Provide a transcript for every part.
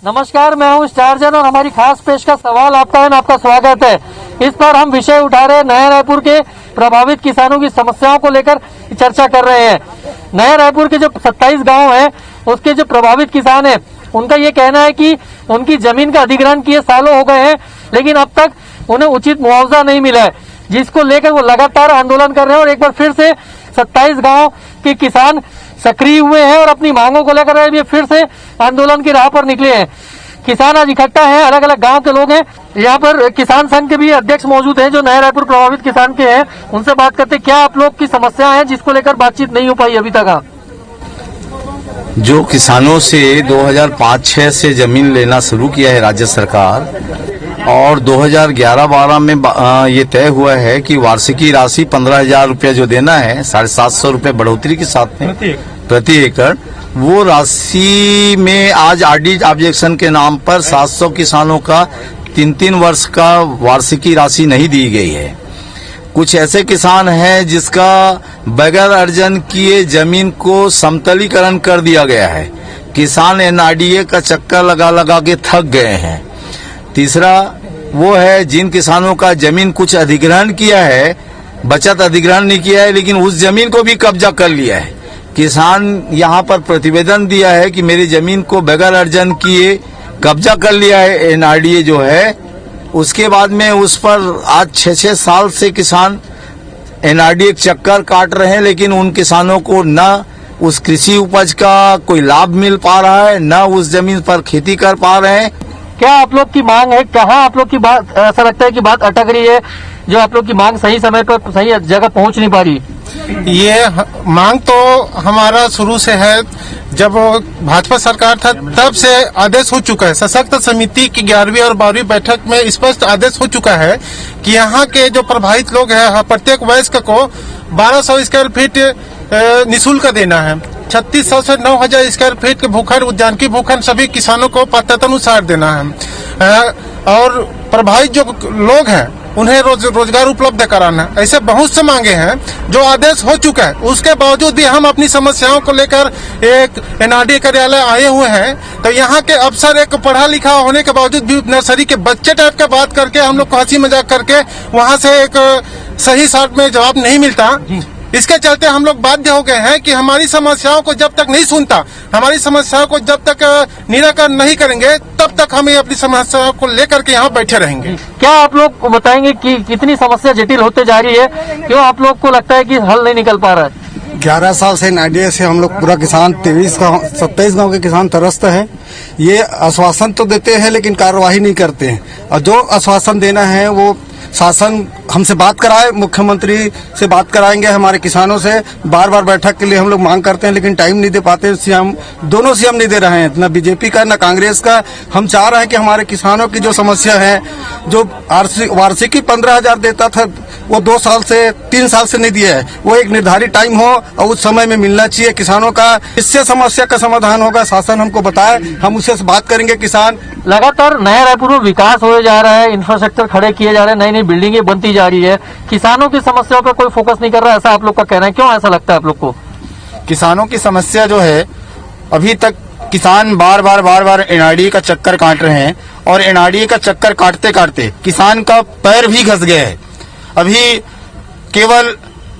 नमस्कार, मैं हूं स्टारजन और हमारी खास पेश का सवाल आपका है, आपका स्वागत है। इस पर हम विषय उठा रहे हैं नया रायपुर के प्रभावित किसानों की समस्याओं को लेकर चर्चा कर रहे हैं। नया रायपुर के जो 27 गांव हैं, उसके जो प्रभावित किसान हैं, उनका ये कहना है कि उनकी जमीन का अधिग्रहण किए सालों हो गए हैं, लेकिन अब तक उन्हें उचित मुआवजा नहीं मिला है, जिसको लेकर वो लगातार आंदोलन कर रहे हैं। और एक बार फिर से 27 गांव के किसान सक्रिय हुए हैं और अपनी मांगों को लेकर ये फिर से आंदोलन की राह पर निकले हैं। किसान आज इकट्ठा हैं, अलग अलग गांव के लोग हैं। यहाँ पर किसान संघ के भी अध्यक्ष मौजूद हैं जो नया रायपुर प्रभावित किसान के हैं। उनसे बात करते क्या आप लोग की समस्या है जिसको लेकर बातचीत नहीं हो पाई अभी तक। जो किसानों से 2005-06 से जमीन लेना शुरू किया है राज्य सरकार, और 2011-12 में ये तय हुआ है कि वार्षिकी राशि 15,000 रुपया जो देना है, 750 रुपये बढ़ोतरी के साथ में प्रति एकड़, वो राशि में आज आरडी ऑब्जेक्शन के नाम पर 700 किसानों का 3-3 वर्ष का वार्षिकी राशि नहीं दी गई है। कुछ ऐसे किसान हैं जिसका बगैर अर्जन किए जमीन को समतलीकरण कर दिया गया है। किसान एनआरडीए का चक्कर लगा लगा के थक गए हैं। तीसरा वो है जिन किसानों का जमीन कुछ अधिग्रहण किया है, बचत अधिग्रहण नहीं किया है, लेकिन उस जमीन को भी कब्जा कर लिया है। किसान यहाँ पर प्रतिवेदन दिया है कि मेरी जमीन को बगैर अर्जन किए कब्जा कर लिया है एनआरडीए जो है। उसके बाद में उस पर आज 6-6 साल से किसान एनआरडीए चक्कर काट रहे हैं, लेकिन उन किसानों को न उस कृषि उपज का कोई लाभ मिल पा रहा है, न उस जमीन पर खेती कर पा रहे हैं। क्या आप लोग की मांग है, कहाँ आप लोग की बात ऐसा लगता है कि बात अटक रही है, जो आप लोग की मांग सही समय पर सही जगह पहुंच नहीं पा रही? ये मांग तो हमारा शुरू से है, जब भाजपा सरकार था तब से आदेश हो चुका है। सशक्त समिति की 11वीं और 12वीं बैठक में स्पष्ट आदेश हो चुका है कि यहाँ के जो प्रभावित लोग हैं, प्रत्येक वयस्क को 1200 स्क्वायर फीट निःशुल्क देना है। 3600 से 9000 स्क्वायर फीट के भूखंड, उद्यान की भूखंड सभी किसानों को पात्रता अनुसार देना है। और प्रभावित जो लोग हैं उन्हें रोजगार उपलब्ध कराना। ऐसे बहुत से मांगे हैं जो आदेश हो चुका है। उसके बावजूद भी हम अपनी समस्याओं को लेकर एक एनआरडीए कार्यालय आए हुए हैं। तो यहाँ के अफसर एक पढ़ा लिखा होने के बावजूद भी नर्सरी के बच्चे टाइप का बात करके हम लोग को हंसी मजाक करके वहाँ से एक सही साथ में जवाब नहीं मिलता। इसके चलते हम लोग बाध्य हो गए हैं कि हमारी समस्याओं को जब तक नहीं सुनता, हमारी समस्याओं को जब तक निराकरण नहीं करेंगे, तब तक हम अपनी समस्याओं को लेकर के यहाँ बैठे रहेंगे। क्या आप लोग को बताएंगे कि कितनी समस्या जटिल होते जा रही है? क्यों आप लोग को लगता है कि हल नहीं निकल पा रहा है? 11 साल से एनआरडीए से हम लोग पूरा किसान 27 गांव के किसान त्रस्त है। ये आश्वासन तो देते हैं लेकिन कार्यवाही नहीं करते हैं, और जो आश्वासन देना है वो शासन हमसे बात कराए, मुख्यमंत्री से बात कराएंगे, हमारे किसानों से बार बार बैठक के लिए हम लोग मांग करते हैं, लेकिन टाइम नहीं दे पाते। सीएम दोनों सीएम नहीं दे रहे हैं, न बीजेपी का न कांग्रेस का। हम चाह रहे हैं कि हमारे किसानों की जो समस्या है, जो वार्षिकी 15,000 देता था वो 2 साल से 3 साल से नहीं दिया है, वो एक निर्धारित टाइम हो और उस समय में मिलना चाहिए किसानों का। इससे समस्या का समाधान होगा। शासन हमको बताए, हम उससे बात करेंगे। किसान लगातार नया रायपुर में विकास हो जा रहा है, इंफ्रास्ट्रक्चर खड़े किए जा रहे हैं, नई नई बिल्डिंगें बनती जा रही है, किसानों की समस्याओं पर कोई फोकस नहीं कर रहा है, ऐसा आप लोग का कहना है। क्यों ऐसा लगता है आप लोग को? किसानों की समस्या जो है, अभी तक किसान बार बार एनआरडीए का चक्कर काट रहे हैं, और एनआरडीए का चक्कर काटते काटते किसान का पैर भी घस गया है। अभी केवल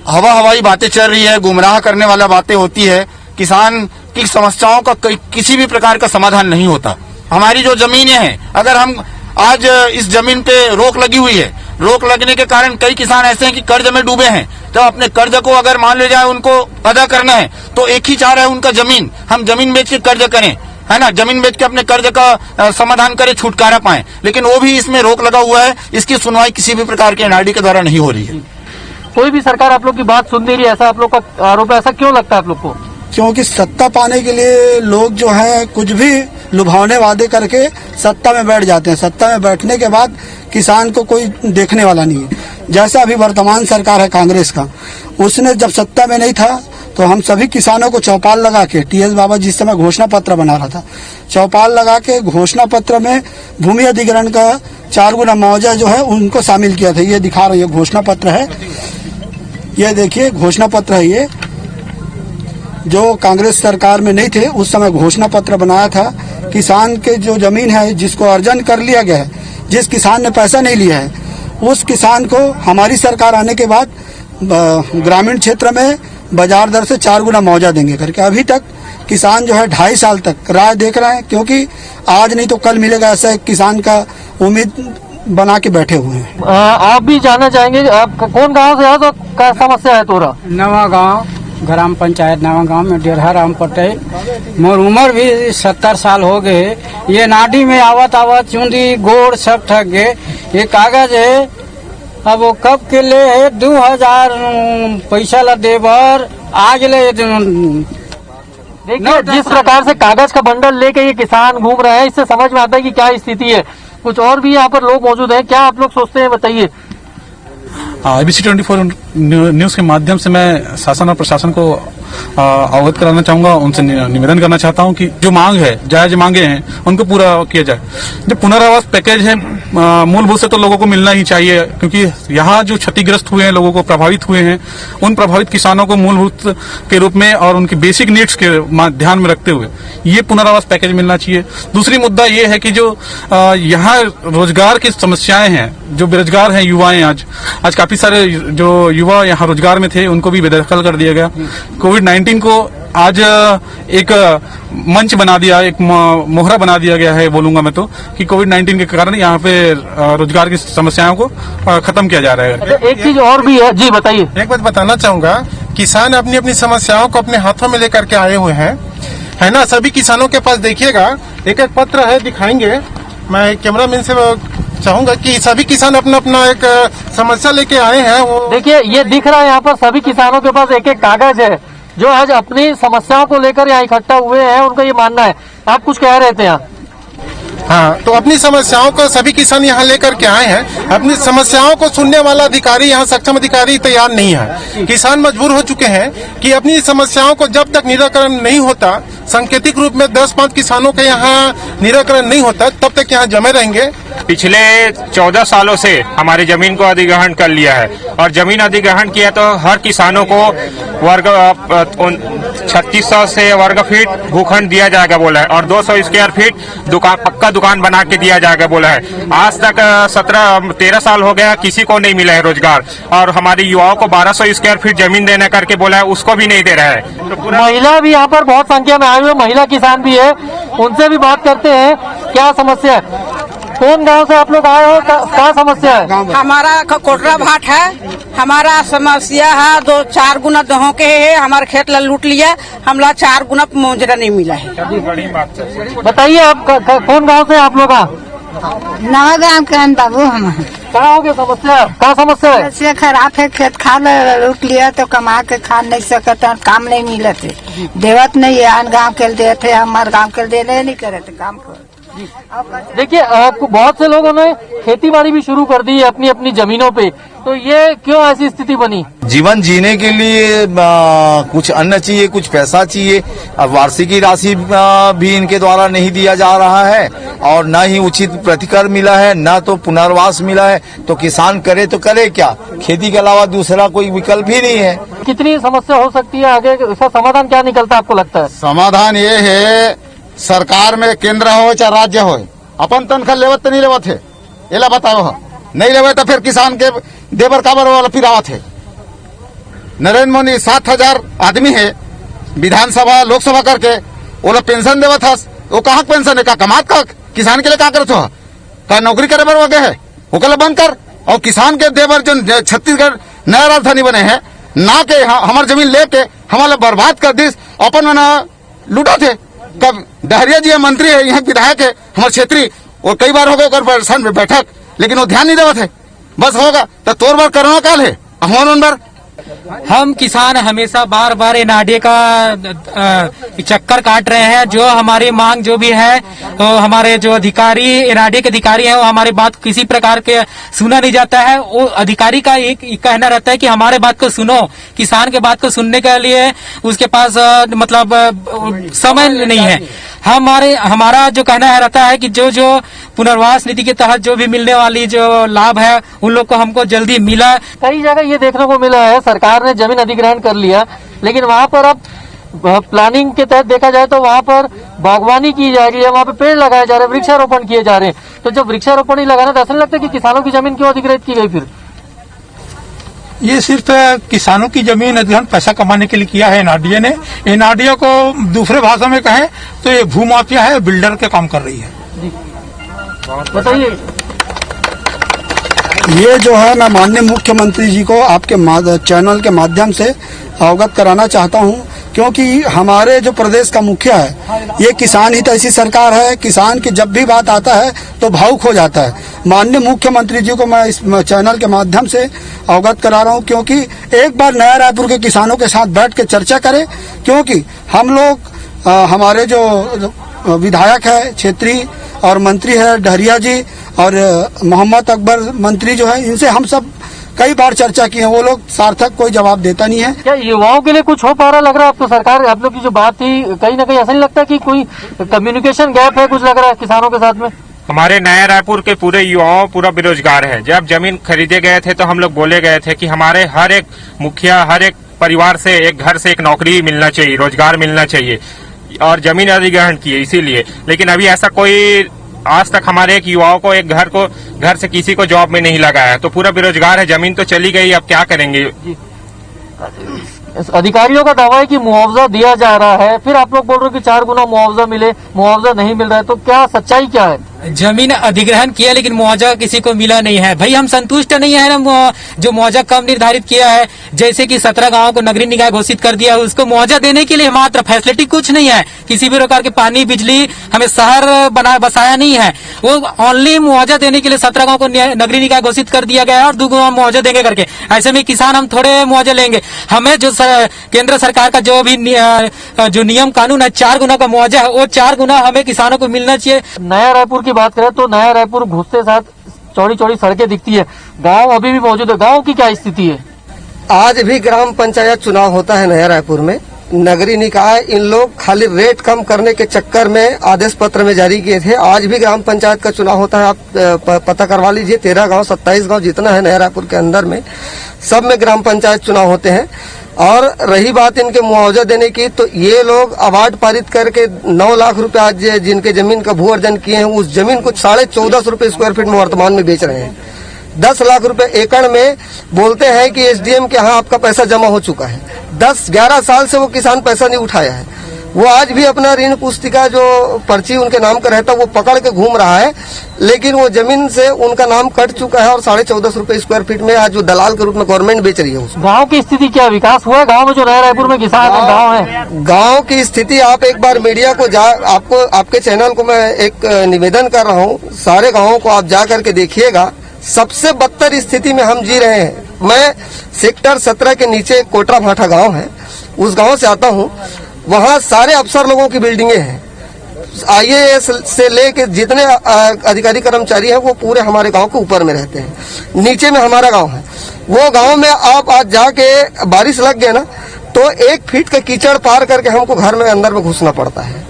हवाई बातें चल रही है, गुमराह करने वाला बातें होती है। किसान की समस्याओं का किसी भी प्रकार का समाधान नहीं होता। हमारी जो जमीनें हैं, अगर हम आज इस जमीन पे रोक लगी हुई है, रोक लगने के कारण कई किसान ऐसे हैं कि कर्ज में डूबे हैं। तो अपने कर्ज को अगर मान ले जाए उनको अदा करना है, तो एक ही चाह रहा है उनका जमीन, हम जमीन बेच के कर्ज करें, है ना, जमीन बेच के अपने कर्ज का समाधान करें, छुटकारा पाएं। लेकिन वो भी इसमें रोक लगा हुआ है। इसकी सुनवाई किसी भी प्रकार के एनआरडीए के द्वारा नहीं हो रही है। कोई भी सरकार आप लोग की बात सुन नहीं रही, ऐसा आप लोग का आरोप है। ऐसा क्यों लगता है आप लोग को? क्योंकि सत्ता पाने के लिए लोग जो हैं कुछ भी लुभावने वादे करके सत्ता में बैठ जाते हैं। सत्ता में बैठने के बाद किसान को कोई देखने वाला नहीं है। जैसा अभी वर्तमान सरकार है कांग्रेस का, उसने जब सत्ता में नहीं था तो हम सभी किसानों को चौपाल लगा के, टीएस बाबा जिस समय घोषणा पत्र बना रहा था, चौपाल लगा के घोषणा पत्र में भूमि अधिग्रहण का 4 गुना मुआवजा जो है उनको शामिल किया था। ये दिखा रही है घोषणा पत्र है, ये देखिए घोषणा पत्र है। ये जो कांग्रेस सरकार में नहीं थे उस समय घोषणा पत्र बनाया था किसान के जो जमीन है जिसको अर्जन कर लिया गया है, जिस किसान ने पैसा नहीं लिया है, उस किसान को हमारी सरकार आने के बाद ग्रामीण क्षेत्र में बाजार दर से 4 गुना मुआवजा देंगे करके अभी तक किसान जो है 2.5 साल तक राह देख रहे हैं, क्योंकि आज नहीं तो कल मिलेगा ऐसा एक किसान का उम्मीद बना के बैठे हुए हैं। आप भी जानना चाहेंगे, आप कौन गांव से है तो क्या समस्या है तोरा? नवा गांव ग्राम पंचायत नवा गांव में डेढ़ा राम पटेल। मोर उम्र भी 70 साल हो गए। ये नाडी में आवत आवत चूंदी गोड़ सब ठग गए। ये कागज है, अब वो कब के ले है 2000 पैसा ला देवर आज ले। देखिए जिस प्रकार से कागज का बंडल लेके ये किसान घूम रहे हैं, इससे समझ में आता है कि क्या स्थिति है। कुछ और भी यहाँ पर लोग मौजूद हैं, क्या आप लोग सोचते हैं बताइए? ABC 24 न्यूज के माध्यम से मैं शासन और प्रशासन को अवगत कराना चाहूंगा, उनसे निवेदन करना चाहता हूं कि जो मांग है, जायज मांगे हैं, उनको पूरा किया जाए। जो पुनर्वास पैकेज है मूलभूत से तो लोगों को मिलना ही चाहिए, क्योंकि यहाँ जो क्षतिग्रस्त हुए हैं, लोगों को प्रभावित हुए हैं, उन प्रभावित किसानों को मूलभूत के रूप में और उनकी बेसिक नीड्स के ध्यान में रखते हुए ये पुनर्वास पैकेज मिलना चाहिए। दूसरी मुद्दा ये है कि जो यहाँ रोजगार की समस्याएं हैं, जो बेरोजगार हैं युवाएं, आज काफी सारे जो युवा यहाँ रोजगार में थे उनको भी बेदखल कर दिया गया। कोविड-19 को आज एक मंच बना दिया, एक मोहरा बना दिया गया है, बोलूंगा मैं तो, कि कोविड-19 के कारण यहाँ पे रोजगार की समस्याओं को खत्म किया जा रहा है। एक चीज और भी है जी, बताइए। एक बात बताना चाहूंगा, किसान अपनी अपनी समस्याओं को अपने हाथों में लेकर के आए हुए हैं, है ना। सभी किसानों के पास देखिएगा एक एक पत्र है, दिखाएंगे। मैं कैमरामैन से चाहूंगा कि सभी किसान अपना अपना एक समस्या लेके आए हैं। वो देखिए ये दिख रहा है, यहाँ पर सभी किसानों के पास एक एक कागज है जो आज अपनी समस्याओं को लेकर यहाँ इकट्ठा हुए हैं। उनका ये मानना है, आप कुछ कह रहे थे यहाँ? हाँ, तो अपनी समस्याओं को सभी किसान यहाँ लेकर के आए हैं। अपनी समस्याओं को सुनने वाला अधिकारी यहाँ सक्षम अधिकारी तैयार नहीं है। किसान मजबूर हो चुके हैं कि अपनी समस्याओं को जब तक निराकरण नहीं होता, सांकेतिक रूप में 10-5 किसानों के यहाँ निराकरण नहीं होता, तब तक यहाँ जमे रहेंगे। पिछले 14 सालों से हमारी जमीन को अधिग्रहण कर लिया है, और जमीन अधिग्रहण किया तो हर किसानों को वर्ग 3600 से वर्ग फीट भूखंड दिया जाएगा बोला है, और 200 स्क्वायर फीट पक्का दुकान बना के दिया जाएगा बोला है। आज तक 13 साल हो गया, किसी को नहीं मिला है रोजगार, और हमारी युवाओं को 1200 स्क्वायर फीट जमीन देने करके बोला है, उसको भी नहीं दे रहा है। तो महिला भी यहाँ पर बहुत संख्या में आए हुए महिला किसान भी है, उनसे भी बात करते हैं क्या समस्या है। कौन गांव से आप लोग आए हो, क्या समस्या है? हमारा कोटरा भाट है, हमारा समस्या है 2-4 गुना दहों के है। हमारे खेत ला लूट लिया, हमला 4 गुना मुआवजा नहीं मिला है। बताइए आप कौन गांव से आप लोग? नवा गाँव के बाबू हम क्या हो गया समस्या, क्या समस्या है? से खराब है, खेत खाद लूट लिया तो कमा के खा नहीं सकते, काम नहीं मिले थे, देवत नहीं है। अन गाँव के दे थे, हमारे गाँव के दे नहीं करे थे काम को। देखिए बहुत से लोगों ने खेती बाड़ी भी शुरू कर दी है अपनी अपनी जमीनों पे, तो ये क्यों ऐसी स्थिति बनी? जीवन जीने के लिए कुछ अन्न चाहिए, कुछ पैसा चाहिए। अब वार्षिकी राशि भी इनके द्वारा नहीं दिया जा रहा है, और न ही उचित प्रतिकर मिला है, न तो पुनर्वास मिला है। तो किसान करे तो करे क्या? खेती के अलावा दूसरा कोई विकल्प ही नहीं है। कितनी समस्या हो सकती है आगे, इसका समाधान क्या निकलता है आपको लगता है? समाधान ये है, सरकार में केंद्र हो चाहे राज्य हो, अपन तनख्वाह लेवत तो नहीं लेवत है, एला बताओ हो। नहीं लेवे तो फिर किसान के देवर काबर वाला पिरावत है। नरेंद्र मोदी 7000 आदमी है, विधानसभा लोकसभा करके वो लोग पेंशन देवत था। वो कहाँ पेंशन है, का कमात का किसान के लिए क्या करते हो? का नौकरी करे बर वगे है, वो कल बंद कर। और किसान के देवर जो छत्तीसगढ़ नया राजधानी बने हैं, ना के हमारे जमीन लेके हमारे बर्बाद कर दी, अपन में लूटा थे। कब डहरिया जी मंत्री है, यहाँ विधायक है हमारे क्षेत्रीय, और कई बार हो गए प्रशासन में बैठक, लेकिन वो ध्यान नहीं देवत है। बस होगा तो तोर बार कोरोना काल है, हमारे बार हम किसान हमेशा बार बार एनआरडीए का चक्कर काट रहे हैं। जो हमारी मांग जो भी है, तो हमारे जो अधिकारी एनआरडीए के अधिकारी हैं, वो हमारी बात किसी प्रकार के सुना नहीं जाता है। वो अधिकारी का एक कहना रहता है कि हमारे बात को सुनो, किसान के बात को सुनने के लिए उसके पास मतलब समय नहीं है। हमारा जो कहना है रहता है कि जो पुनर्वास नीति के तहत जो भी मिलने वाली जो लाभ है, उन लोग को हमको जल्दी मिला। कई जगह ये देखने को मिला है, सरकार ने जमीन अधिग्रहण कर लिया, लेकिन वहाँ पर अब प्लानिंग के तहत देखा जाए तो वहाँ पर बागवानी की जा रही है, वहाँ पे पेड़ लगाए जा रहे हैं, वृक्षारोपण किए जा रहे हैं। तो जब वृक्षारोपण ही लगाना तो ऐसा नहीं लगता कि किसानों की जमीन क्यों अधिग्रहित की गई? फिर ये सिर्फ किसानों की जमीन अधिग्रहण पैसा कमाने के लिए किया है एनआरडीए ने। एनआरडीए को दूसरे भाषा में कहें तो ये भूमाफिया है, बिल्डर के काम कर रही है। बताइए। ये जो है मैं माननीय मुख्यमंत्री जी को आपके चैनल के माध्यम से अवगत कराना चाहता हूं, क्योंकि हमारे जो प्रदेश का मुखिया है ये किसान हित ऐसी सरकार है, किसान की जब भी बात आता है तो भावुक हो जाता है। माननीय मुख्यमंत्री जी को मैं इस चैनल के माध्यम से अवगत करा रहा हूं, क्योंकि एक बार नया रायपुर के किसानों के साथ बैठ के चर्चा करें, क्योंकि हम लोग हमारे जो विधायक है क्षेत्रीय और मंत्री है डहरिया जी और मोहम्मद अकबर मंत्री जो है, इनसे हम सब कई बार चर्चा की है, वो लोग सार्थक कोई जवाब देता नहीं है। क्या युवाओं के लिए कुछ हो पा रहा लग रहा है आपको? सरकार आप लोग की जो बात थी कहीं ना कहीं ऐसा नहीं लगता कि कोई कम्युनिकेशन गैप है, कुछ लग रहा है किसानों के साथ में? हमारे नया रायपुर के पूरे युवाओं पूरा बेरोजगार है। जब जमीन खरीदे गए थे तो हम लोग बोले गए थे कि हमारे हर एक मुखिया, हर एक परिवार से, एक घर से एक नौकरी मिलना चाहिए, रोजगार मिलना चाहिए, और जमीन अधिग्रहण किए इसीलिए। लेकिन अभी ऐसा कोई आज तक हमारे एक युवाओं को एक घर से किसी को जॉब में नहीं लगा है, तो पूरा बेरोजगार है। जमीन तो चली गई, अब क्या करेंगे? अधिकारियों का दावा है कि मुआवजा दिया जा रहा है, फिर आप लोग बोल रहे हो कि 4 गुना मुआवजा मिले, मुआवजा नहीं मिल रहा है, तो क्या सच्चाई क्या है? जमीन अधिग्रहण किया लेकिन मुआवजा किसी को मिला नहीं है। भाई हम संतुष्ट नहीं है ना, जो मुआवजा कम निर्धारित किया है, जैसे कि 17 गांवों को नगरीय निकाय घोषित कर दिया, उसको मुआवजा देने के लिए मात्र फैसिलिटी कुछ नहीं है, किसी भी प्रकार के पानी बिजली हमें शहर बसाया नहीं है। वो ओनली मुआवजा देने के लिए 17 गांव को नगरीय निकाय घोषित कर दिया गया है और 2 गुना मुआवजा देंगे करके। ऐसे में किसान हम थोड़े मुआवजा लेंगे, हमें जो केंद्र सरकार का जो भी जो नियम कानून है 4 गुना का मुआवजा है, वो 4 गुना हमें किसानों को मिलना चाहिए। नया रायपुर की बात करें तो नया रायपुर घुसते साथ चौड़ी चौड़ी सड़कें दिखती है, गांव अभी भी मौजूद है। गांव की क्या स्थिति है? आज भी ग्राम पंचायत चुनाव होता है नया रायपुर में। नगरीय निकाय इन लोग खाली रेट कम करने के चक्कर में आदेश पत्र में जारी किए थे। आज भी ग्राम पंचायत का चुनाव होता है, आप पता करवा लीजिए। 13 गांव 27 गांव जितना है नया रायपुर के अंदर में, सब में ग्राम पंचायत चुनाव होते हैं। और रही बात इनके मुआवजा देने की, तो ये लोग अवार्ड पारित करके 9 लाख रुपए आज जिनके जमीन का भू अर्जन किए हैं, उस जमीन को 1450 रुपए स्क्वायर फीट में वर्तमान में बेच रहे हैं। 10 लाख रुपए एकड़ में बोलते हैं कि एसडीएम के यहाँ आपका पैसा जमा हो चुका है। 10-11 साल से वो किसान पैसा नहीं उठाया है। वो आज भी अपना ऋण पुस्तिका जो पर्ची उनके नाम का रहता है वो पकड़ के घूम रहा है, लेकिन वो जमीन से उनका नाम कट चुका है और 1450 रुपए स्क्वायर फीट में आज वो दलाल के रूप में गवर्नमेंट बेच रही है उसको। गांव की स्थिति क्या? विकास हुआ है गांव में? जो नया रायपुर में किसान गांव है, गांव की स्थिति आप एक बार मीडिया को आपको आपके चैनल को मैं एक निवेदन कर रहा हूँ, सारे गाँवों को आप जा करके देखिएगा। सबसे बदतर स्थिति में हम जी रहे हैं। मैं सेक्टर 17 के नीचे कोटरा भाटा गांव है, उस गांव से आता हूं। वहां सारे अफसर लोगों की बिल्डिंगें हैं, आईएएस से लेके जितने अधिकारी कर्मचारी हैं वो पूरे हमारे गांव के ऊपर में रहते हैं। नीचे में हमारा गांव है। वो गांव में आप आज जाके बारिश लग गए ना तो 1 फीट का कीचड़ पार करके हमको घर में अंदर में घुसना पड़ता है।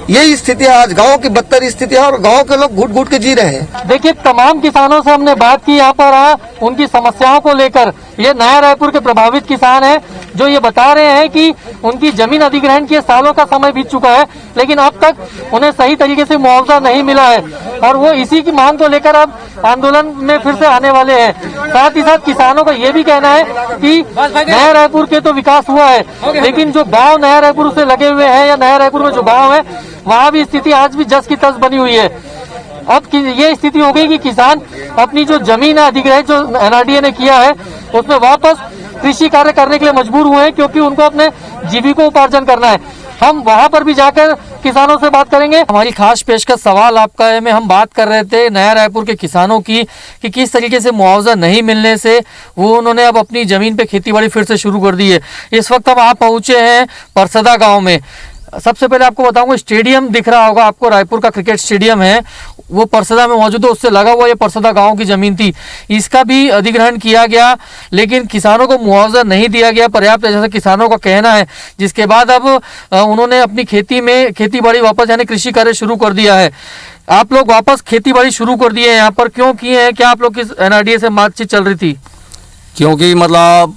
यही स्थिति है आज, गांव की बदतर स्थिति है और गांव के लोग घुट घुट के जी रहे हैं। देखिए, तमाम किसानों से हमने बात की यहाँ पर उनकी समस्याओं को लेकर। ये नया रायपुर के प्रभावित किसान हैं जो ये बता रहे हैं कि उनकी जमीन अधिग्रहण के सालों का समय बीत चुका है, लेकिन अब तक उन्हें सही तरीके से मुआवजा नहीं मिला है और वो इसी की मांग को लेकर अब आंदोलन में फिर से आने वाले हैं। साथ ही साथ किसानों का ये भी कहना है कि नया रायपुर के तो विकास हुआ है, लेकिन जो गाँव नया रायपुर से लगे हुए हैं या नया रायपुर में जो गाँव है वहाँ भी स्थिति आज भी जस की तस बनी हुई है। अब ये स्थिति हो गई कि किसान अपनी जो जमीन है अधिग्रहित जो एनआरडीए ने किया है उसमें वापस कृषि कार्य करने के लिए मजबूर हुए हैं, क्योंकि उनको अपने जीविकोपार्जन करना है। हम वहां पर भी जाकर किसानों से बात करेंगे। हमारी खास पेशकश सवाल आपका है में हम बात कर रहे थे नया रायपुर के किसानों की कि किस तरीके से मुआवजा नहीं मिलने से वो उन्होंने अब अपनी जमीन पे खेतीबाड़ी फिर से शुरू कर दी है। इस वक्त हम आप पहुंचे हैं परसदा गाँव में। सबसे पहले आपको बताऊंगा, स्टेडियम दिख रहा होगा आपको, रायपुर का क्रिकेट स्टेडियम है, वो परसदा में मौजूद है, उससे लगा हुआ ये परसदा गांव की जमीन थी। इसका भी अधिग्रहण किया गया, लेकिन किसानों को मुआवजा नहीं दिया गया पर्याप्त, जैसा किसानों का कहना है। जिसके बाद अब उन्होंने अपनी खेती बाड़ी वापस यानी कृषि कार्य शुरू कर दिया है। आप लोग वापस खेती बाड़ी शुरू कर दिए यहाँ पर, क्यों किए हैं? क्या आप लोग की एनआरडीए से बातचीत चल रही थी? क्योंकि मतलब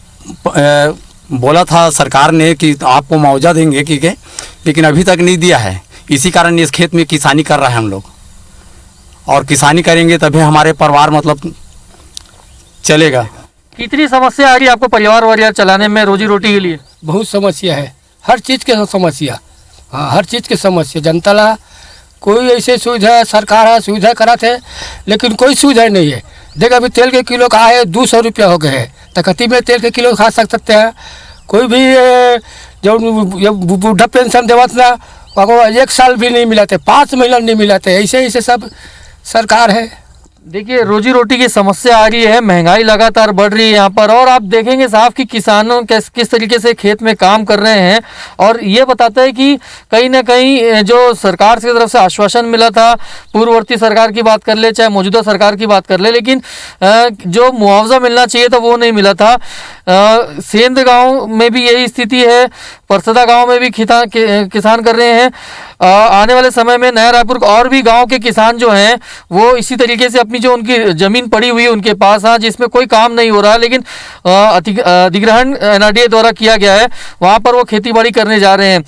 बोला था सरकार ने कि आपको मुआवजा देंगे कि लेकिन अभी तक नहीं दिया है। इसी कारण इस खेत में किसानी कर रहे हैं हम लोग, और किसानी करेंगे तभी हमारे परिवार मतलब चलेगा। कितनी समस्या आ रही है आपको परिवार वरिवार चलाने में, रोजी रोटी के लिए? बहुत समस्या है, हर चीज़ के समस्या। हाँ, हर चीज़ के समस्या। जनता ला कोई ऐसे सुविधा सरकार है, सुविधा करा थे, लेकिन कोई सुविधा नहीं है। देख अभी तेल के किलो का है 200 रुपया हो गए हैं, तकती में तेल के किलो खा सकते हैं। कोई भी जो बूढ़ा पेंशन देवत ना, वो 1 साल भी नहीं मिलाते, 5 महीना नहीं मिलाते, ऐसे ऐसे सब सरकार है। देखिए रोजी रोटी की समस्या आ रही है, महंगाई लगातार बढ़ रही है यहाँ पर, और आप देखेंगे साहब कि किसानों किस तरीके से खेत में काम कर रहे हैं। और ये बताते हैं कि कहीं ना कहीं जो सरकार की तरफ से आश्वासन मिला था, पूर्ववर्ती सरकार की बात कर ले चाहे मौजूदा सरकार की बात कर ले, लेकिन जो मुआवजा मिलना चाहिए था वो नहीं मिला था। सेंध गाँव में भी यही स्थिति है, परसदा गाँव में भी किसान कर रहे हैं। आने वाले समय में नया रायपुर और भी गांव के किसान जो हैं वो इसी तरीके से अपनी जो उनकी ज़मीन पड़ी हुई है उनके पास, हाँ, जिसमें कोई काम नहीं हो रहा है, लेकिन अधिग्रहण NRDA द्वारा किया गया है, वहाँ पर वो खेती बाड़ी करने जा रहे हैं।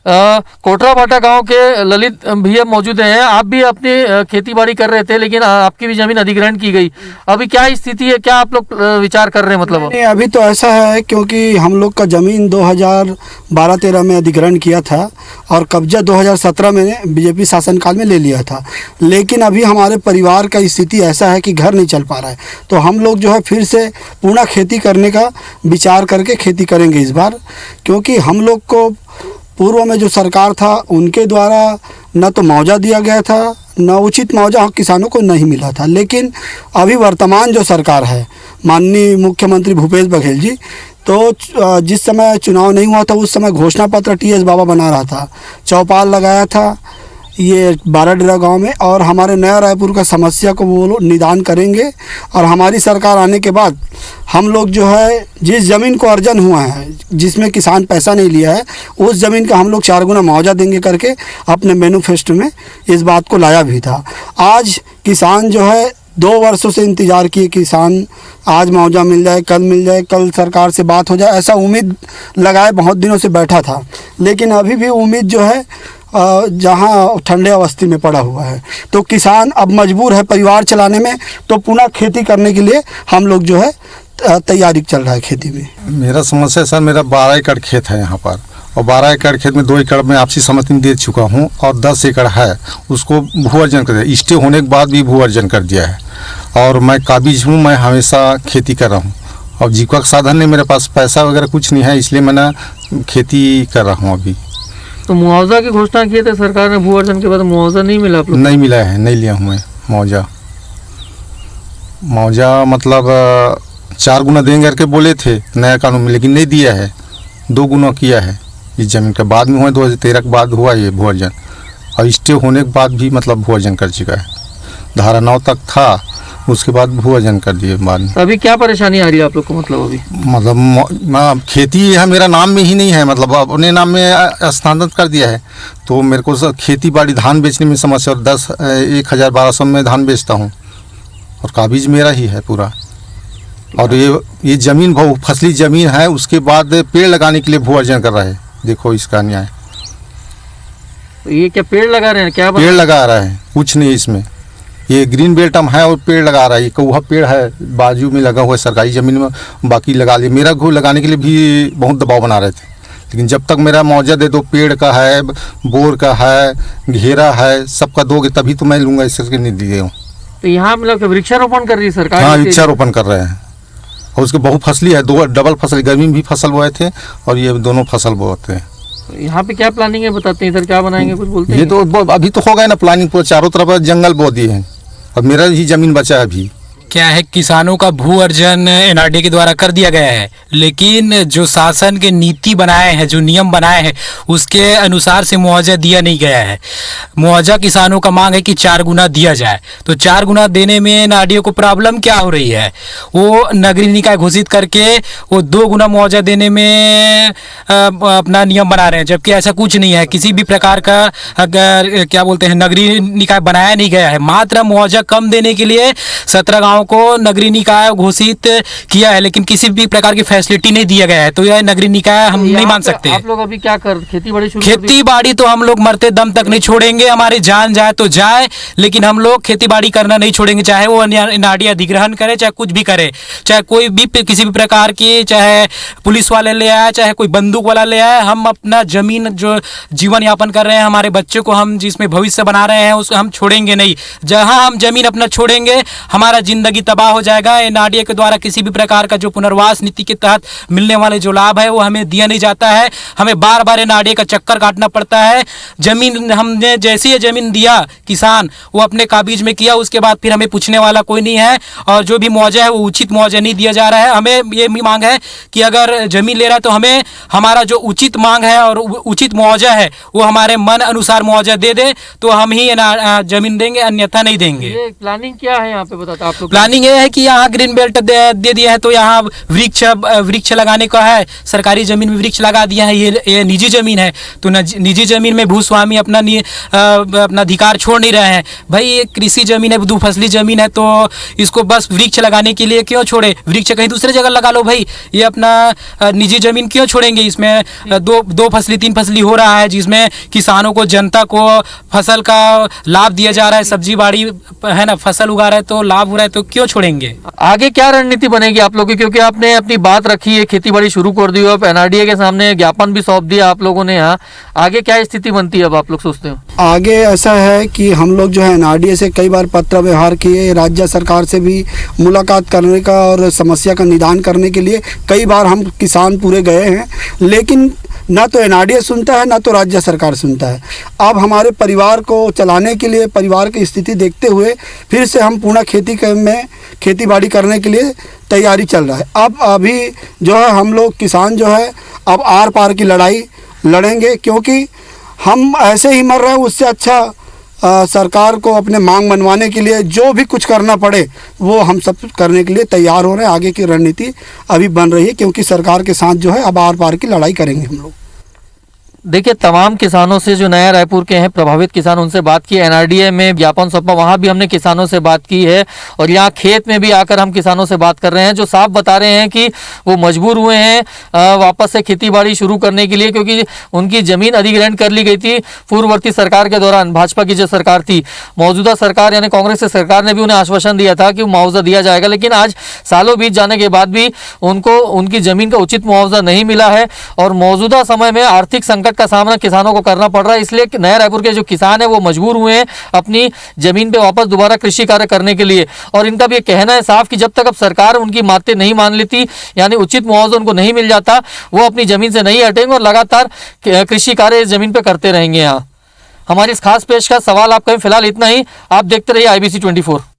कोटरा भाटा गांव के ललित भैया मौजूद हैं। आप भी अपनी खेती बाड़ी कर रहे थे, लेकिन आपकी भी जमीन अधिग्रहण की गई। अभी क्या स्थिति है, क्या आप लोग विचार कर रहे हैं? मतलब नहीं, अभी तो ऐसा है क्योंकि हम लोग का ज़मीन 2012-13 में अधिग्रहण किया था और कब्जा 2017 में बीजेपी शासनकाल में ले लिया था। लेकिन अभी हमारे परिवार का स्थिति ऐसा है कि घर नहीं चल पा रहा है, तो हम लोग जो है फिर से पूर्ण खेती करने का विचार करके खेती करेंगे इस बार। क्योंकि हम लोग को पूर्व में जो सरकार था उनके द्वारा न तो मुआवजा दिया गया था, न उचित मुआवजा किसानों को नहीं मिला था। लेकिन अभी वर्तमान जो सरकार है, माननीय मुख्यमंत्री भूपेश बघेल जी, तो जिस समय चुनाव नहीं हुआ था उस समय घोषणा पत्र TS बाबा बना रहा था, चौपाल लगाया था ये 12 डेरा गाँव में, और हमारे नया रायपुर का समस्या को वो लोग निदान करेंगे। और हमारी सरकार आने के बाद हम लोग जो है जिस ज़मीन को अर्जन हुआ है, जिसमें किसान पैसा नहीं लिया है, उस ज़मीन का हम लोग 4 गुना मुआवजा देंगे करके अपने मैनिफेस्टो में इस बात को लाया भी था। आज किसान जो है 2 वर्षों से इंतज़ार किए, किसान आज मुआवजा मिल जाए, कल मिल जाए, कल सरकार से बात हो जाए, ऐसा उम्मीद लगाए बहुत दिनों से बैठा था। लेकिन अभी भी उम्मीद जो है जहाँ ठंडे अवस्थी में पड़ा हुआ है, तो किसान अब मजबूर है परिवार चलाने में, तो पुनः खेती करने के लिए हम लोग जो है तैयारी चल रहा है खेती में। मेरा समस्या सर, मेरा 12 एकड़ खेत है यहाँ पर, और 12 एकड़ खेत में 2 एकड़ में आपसी सहमति दे चुका हूँ, और 10 एकड़ है उसको भू अर्जन कर दिया, स्टे होने के बाद भी भू अर्जन कर दिया है। और मैं काबिज हूँ, मैं हमेशा खेती कर रहा हूँ, और जीविका का साधन नहीं, मेरे पास पैसा वगैरह कुछ नहीं है, इसलिए मैं खेती कर रहा हूँ अभी। तो मुआवजा की घोषणा की थी सरकार ने, भू अर्जन के बाद मुआवजा नहीं मिला आप लोग? नहीं मिला है, नहीं लिया हूँ मैं मुआवजा मतलब 4 गुना देंगे करके बोले थे नया कानून में, लेकिन नहीं दिया है, 2 गुना किया है इस जमीन का। बाद में हुआ 2013 के बाद हुआ ये भू अर्जन, और स्टे होने के बाद भी मतलब भू अर्जन कर चुका है। धारा 9 तक था, उसके बाद भू अर्जन कर दिए बाद में। अभी क्या परेशानी आ रही है आप लोग को? मतलब अभी मतलब खेती है मेरा नाम में ही नहीं है, मतलब अपने नाम में स्थानांतरित कर दिया है, तो मेरे को खेती बाड़ी धान बेचने में समस्या, और 11,1200 में धान बेचता हूँ, और काबिज मेरा ही है पूरा। और ये जमीन फसली जमीन है, उसके बाद पेड़ लगाने के लिए भू अर्जन कर रहा है। देखो इसका न्याय, ये क्या पेड़ लगा रहे हैं? क्या पेड़ लगा रहा है? कुछ नहीं इसमें, ये ग्रीन बेल्ट हम है और पेड़ लगा रहा है। ये कौवा पेड़ है बाजू में लगा हुआ है सरकारी ज़मीन में, बाकी लगा लिए। मेरा घर लगाने के लिए भी बहुत दबाव बना रहे थे, लेकिन जब तक मेरा मुआवजा दे दो, पेड़ का है, बोर का है, घेरा है, सबका दोगे तभी तो मैं लूँगा, इसके नहीं दिए हूँ। तो यहाँ मतलब वृक्षारोपण कर रही है सरकार? हाँ, वृक्षारोपण कर रहे हैं, और उसके बहुफसली है, 2 डबल फसल, गर्मी में भी फसल बोए थे और ये दोनों फसल बोते हैं। यहाँ पे क्या प्लानिंग है बताते हैं? इधर क्या बनाएंगे कुछ बोलते हैं? ये तो अभी तो हो गया ना प्लानिंग, पूरा चारों तरफ जंगल बो दिए हैं, और मेरा ही जमीन बचा है अभी। क्या है, किसानों का भू अर्जन NRDA के द्वारा कर दिया गया है, लेकिन जो शासन के नीति बनाए हैं, जो नियम बनाए हैं, उसके अनुसार से मुआवजा दिया नहीं गया है। मुआवजा किसानों का मांग है कि 4 गुना दिया जाए, तो 4 गुना देने में NRDA को प्रॉब्लम क्या हो रही है? वो नगरीय निकाय घोषित करके वो 2 गुना मुआवजा देने में अपना नियम बना रहे हैं, जबकि ऐसा कुछ नहीं है। किसी भी प्रकार का अगर क्या बोलते हैं नगरीय निकाय बनाया नहीं गया है, मात्र मुआवजा कम देने के लिए 17 गाँव को नगरीय निकाय घोषित किया है, लेकिन किसी भी प्रकार की फैसिलिटी नहीं दिया गया है, तो यह नगरीय निकाय हम नहीं मान सकते। आप लोग अभी क्या कर खेती बाड़ी शुरू खेती बाड़ी तो हम लोग मरते दम तक नहीं छोड़ेंगे, हमारी जान जाए तो जाए, लेकिन हम लोग खेती बाड़ी करना नहीं छोड़ेंगे, चाहे वो नाड़ी अधिग्रहण करे, चाहे कुछ भी करे, चाहे कोई भी किसी भी प्रकार की, चाहे पुलिस वाले ले आए, चाहे कोई बंदूक वाला ले आए, हम अपना जमीन जो जीवन यापन कर रहे हैं, हमारे बच्चों को हम जिसमें भविष्य बना रहे हैं उसको हम छोड़ेंगे नहीं। जहां हम जमीन अपना छोड़ेंगे हमारा जिंदगी तबाह हो जाएगा। एनआरडीए के द्वारा किसी भी प्रकार का जो पुनर्वास नीति के तहत मिलने वाले जो लाभ है वो हमें दिया नहीं जाता है, हमें बार बार एनआरडीए का चक्कर काटना पड़ता है। जमीन हमने जैसी ये जमीन दिया किसान वो अपने काबिज में किया, उसके बाद फिर हमें पूछने वाला कोई नहीं है, और जो भी मुआवजा है वो उचित मुआवजा नहीं दिया जा रहा है। हमें ये मांग है कि अगर जमीन ले रहा है तो हमें हमारा जो उचित मांग है और उचित मुआवजा है वो हमारे मन अनुसार मुआवजा दे दे तो हम ही जमीन देंगे, अन्यथा नहीं देंगे। ये प्लानिंग क्या है यहाँ पे बताता आप लोग? प्लानिंग ये है कि यहाँ ग्रीन बेल्ट दे दिया है, तो यहाँ वृक्ष लगाने का है, सरकारी जमीन में वृक्ष लगा दिया है। ये निजी जमीन है, तो निजी जमीन में भूस्वामी अपना अधिकार छोड़ नहीं रहे हैं। भाई ये कृषि जमीन है, 2 फसली जमीन है, तो इसको बस वृक्ष लगाने के लिए क्यों छोड़े? वृक्ष कहीं दूसरे जगह लगा लो भाई, ये अपना निजी जमीन क्यों छोड़ेंगे? इसमें 2 फसली 3 फसली हो रहा है, जिसमें किसानों को, जनता को फसल का लाभ दिया जा रहा है, सब्जी बाड़ी है ना, फसल उगा रहे हैं तो लाभ हो रहा है, तो क्यों छोड़ेंगे? आगे क्या रणनीति बनेगी आप लोगों की? क्योंकि आपने अपनी बात रखी है, खेती बाड़ी शुरू कर दी, अब एनआरडीए के सामने ज्ञापन भी सौंप दिया आप लोगों ने यहाँ, आगे क्या स्थिति बनती है अब आप लोग सोचते हो? आगे ऐसा है कि हम लोग जो है एनआरडीए से कई बार पत्र व्यवहार किए, राज्य सरकार से भी मुलाकात करने का और समस्या का निदान करने के लिए कई बार हम किसान पूरे गए हैं, लेकिन ना तो एनआरडीए सुनता है ना तो राज्य सरकार सुनता है। अब हमारे परिवार को चलाने के लिए, परिवार की स्थिति देखते हुए फिर से हम पूर्ण खेती बाड़ी करने के लिए तैयारी चल रहा है। अब अभी जो है हम लोग किसान जो है अब आर पार की लड़ाई लड़ेंगे, क्योंकि हम ऐसे ही मर रहे हैं, उससे अच्छा सरकार को अपने मांग मनवाने के लिए जो भी कुछ करना पड़े वो हम सब करने के लिए तैयार हो रहे हैं। आगे की रणनीति अभी बन रही है, क्योंकि सरकार के साथ जो है अब आर पार की लड़ाई करेंगे हम लोग। देखिए, तमाम किसानों से जो नया रायपुर के हैं प्रभावित किसान, उनसे बात की, एनआरडीए में ज्ञापन सौंपा, वहाँ भी हमने किसानों से बात की है, और यहाँ खेत में भी आकर हम किसानों से बात कर रहे हैं, जो साफ बता रहे हैं कि वो मजबूर हुए हैं वापस से खेती बाड़ी शुरू करने के लिए, क्योंकि उनकी ज़मीन अधिग्रहण कर ली गई थी पूर्ववर्ती सरकार के दौरान। भाजपा की जो सरकार थी, मौजूदा सरकार यानी कांग्रेस की सरकार ने भी उन्हें आश्वासन दिया था कि मुआवजा दिया जाएगा, लेकिन आज सालों बीत जाने के बाद भी उनको उनकी ज़मीन का उचित मुआवजा नहीं मिला है, और मौजूदा समय में आर्थिक संकट का सामना किसानों को करना पड़ रहा है। इसलिए नया रायपुर के जो किसान है वो मजबूर हुए हैं अपनी जमीन पे वापस दोबारा कृषि कार्य करने के लिए, और इनका भी ये कहना है साफ कि जब तक अब सरकार उनकी बातें नहीं मान लेती, यानी उचित मुआवजा उनको नहीं मिल जाता, वो अपनी जमीन से नहीं हटेंगे और लगातार कृषि कार्य इस जमीन पे करते रहेंगे। यहाँ हमारी इस खास पेशकश सवाल आपका फिलहाल इतना ही। आप देखते रहिए IBC 24।